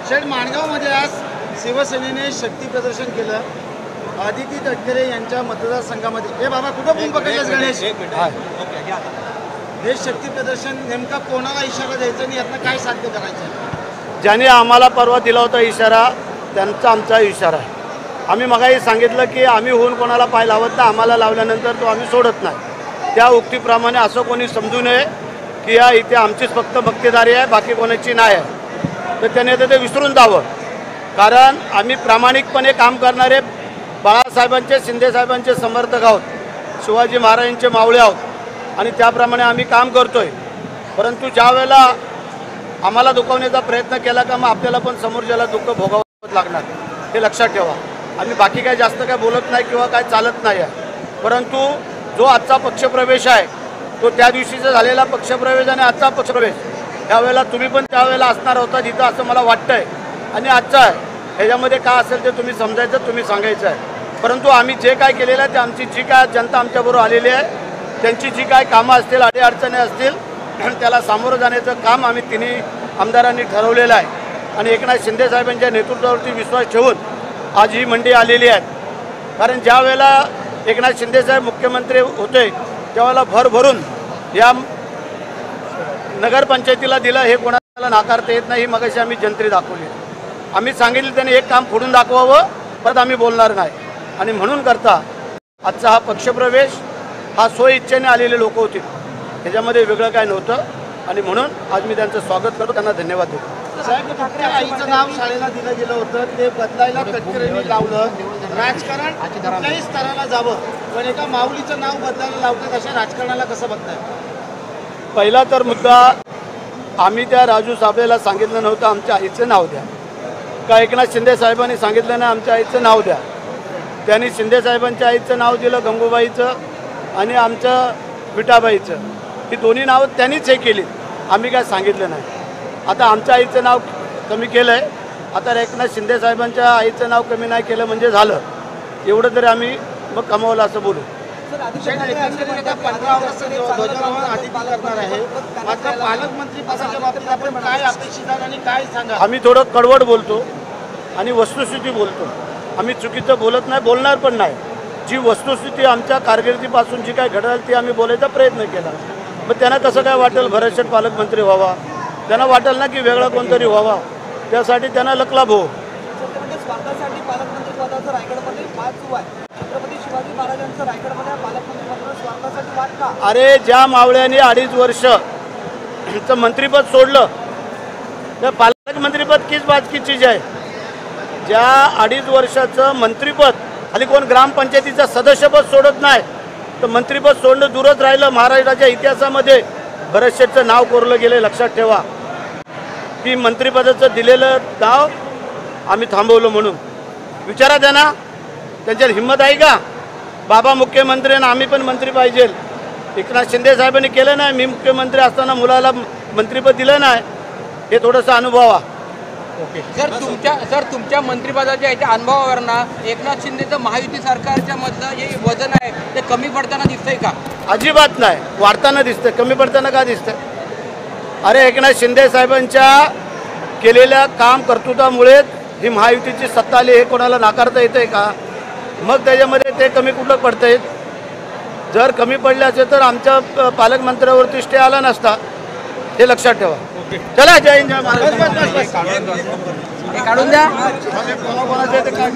Shade माणगावमध्ये आज शिवसेनेने शक्ती प्रदर्शन केलं आदिती तटकरे यांच्या मतदारसंघामध्ये। हे बाबा कुठं बूम पकडलेस गणेश? हे शक्ती प्रदर्शन नेमका कोणाला इशारा द्यायचा आणि यातनं काय साध्य करायचं? ज्याने आम्हाला परवा दिला होता इशारा त्यांचा आमचा इशारा आहे। आम्ही मगाही सांगितलं की आम्ही होऊन कोणाला पाय लावत नाही, आम्हाला लावल्यानंतर तो आम्ही सोडत नाही। त्या उक्तीप्रमाणे असं कोणी समजू नये की या इथे आमचीच फक्त भक्तेदारी आहे, बाकी कोणाची नाही आहे। तर त्याने ते विसरून जावं, कारण आम्ही प्रामाणिकपणे काम करणारे बाळासाहेबांचे शिंदेसाहेबांचे समर्थक आहोत, शिवाजी महाराजांचे मावळे आहोत आणि त्याप्रमाणे आम्ही काम करतोय। परंतु ज्या वेळेला आम्हाला दुखवण्याचा प्रयत्न केला का मग आपल्याला पण समोरच्याला दुःख भोगावं लागणार, हे लक्षात ठेवा। आम्ही बाकी काय जास्त काय बोलत नाही किंवा काय चालत नाही आहे, परंतु जो आजचा पक्षप्रवेश आहे तो त्या दिवशीचा झालेला पक्षप्रवेश आणि आजचा पक्षप्रवेश त्यावेळेला तुम्ही पण त्यावेळेला असणार होता जिथं, असं मला वाटतंय। आणि आजचा आहे ह्याच्यामध्ये काय असेल ते तुम्ही समजायचं, तुम्ही सांगायचं आहे। परंतु आम्ही जे काय केलेलं आहे ते आमची जी काय जनता आमच्याबरोबर आलेली आहे त्यांची जी काय कामं असतील, अडीअडचणी असतील त्याला सामोरं जाण्याचं काम आम्ही तिन्ही आमदारांनी ठरवलेलं आहे। आणि एकनाथ शिंदेसाहेबांच्या नेतृत्वावरती विश्वास ठेवून आज ही मंडी आलेली आहे। कारण ज्या वेळेला एकनाथ शिंदेसाहेब मुख्यमंत्री होते त्यावेळेला भरभरून या नगरपंचायतीला दिलं, हे कोणाला नाकारता येत नाही। मगाशी आम्ही जनतेला दाखवली, आम्ही सांगितलं त्याने एक काम फोडून दाखवावं, परत आम्ही बोलणार नाही। आणि म्हणून करता आजचा हा पक्षप्रवेश हा स्वइच्छेने आलेले लोक होते, त्याच्यामध्ये वेगळं काय नव्हतं। आणि म्हणून आज मी त्यांचं स्वागत करतो, त्यांना धन्यवाद देतो। साहेब, तुमच्या आईचं नाव शाळेला दिलं गेलं होतं, ते बदलायला तटकरेंनी लावलं। राजकारण कुठल्याही स्तराला जावं, पण एका माऊलीचं नाव बदलायला लावतात, अशा राजकारणाला कसं बघताय? पहिला तर मुद्दा, आम्ही त्या राजू साबळेला सांगितलं नव्हतं आमच्या आईचं नाव द्या, का एकनाथ शिंदे साहेबांनी सांगितलं ना आमच्या आईचं नाव द्या। त्यांनी शिंदे साहेबांच्या आईचं नाव दिलं गंगूबाईचं आणि आमचं विठाबाईचं, ही दोन्ही नावं त्यांनीच हे केली, आम्ही काय सांगितलं नाही। आता आमच्या आईचं नाव कमी केलं आहे, आता एकनाथ शिंदे साहेबांच्या आईचं नाव कमी नाही केलं म्हणजे झालं, एवढं तरी आम्ही मग कमावलं असं बोलू। 15 ऑगस्ट ध्वजारोहण आदिती करणार आहे, मात्र पालकमंत्री पदाच्या बाबतीत आपण काय अपेक्षित आहे आणि काय सांगा? आम्ही थोडं कडवड बोलतो आणि वस्तुस्थिती बोलतो, आम्ही चुकीचं बोलत नाही, बोलणार पण नाही। जी वस्तुस्थिती आमच्या कारकिर्दीपासून जी काय घडली ती आम्ही बोलायचा प्रयत्न केला। मग त्यांना कसं काय वाटेल भरतशेठ पालकमंत्री व्हावा, त्यांना वाटेल ना की वेगळा कोणतरी व्हावा, त्यासाठी त्यांना लकलाभ हो। स्वार्थासाठी पालकमंत्री पदाचं रायगडमध्ये वाद सुरू आहे, छत्रपती शिवाजी महाराजांचं रायगडमध्ये पालकमंत्री पदाचं स्वार्थासाठी वाद का? अरे ज्या मावळ्यांनी 2.5 वर्ष मंत्रिपद सोडलं तर पालकमंत्रीपद किस बात की चीज आहे? ज्या 2.5 वर्षाचं मंत्रिपद, खाली कोण ग्रामपंचायतीचं सदस्यपद सोडत नाही तर मंत्रिपद सोडणं दूरच राहिलं। महाराष्ट्राच्या इतिहासामध्ये भरतशेठचं नाव कोरलं गेलं, लक्षात ठेवा। की मंत्रिपदाचं दिलेलं नाव आम्ही थांबवलं म्हणून विचारा त्यांना, त्यांच्यात हिंमत आहे का? बाबा मुख्यमंत्री आणि आम्ही पण मंत्री पाहिजे, एकनाथ शिंदे साहेबांनी केलं नाही, मी मुख्यमंत्री असताना मुलाला मंत्रिपद दिलं नाही, हे थोडंसं अनुभवा। ओके सर, तुमच्या मंत्रिपदाच्या याच्या अनुभवावरनं एकनाथ शिंदेचं महायुती सरकारच्या मधलं जे वजन आहे ते कमी पडताना दिसतंय का? अजिबात नाही, वाढताना दिसतंय, कमी पडताना का दिसतंय? अरे एकनाथ शिंदे साहेबांच्या केलेल्या काम कर्तृत्वामुळे ही महायुतीची सत्ता आली, हे कोणाला नाकारता येतंय का? मग त्याच्यामध्ये ते कमी कुठं पडतंय? जर कमी पडले असेल तर आमच्या पालकमंत्र्यावरती स्टे आला नसता, हे लक्षात ठेवा। चला, जय हिंद, जय महाराष्ट्र। काढून द्या। कोणाकोणाचे ते काय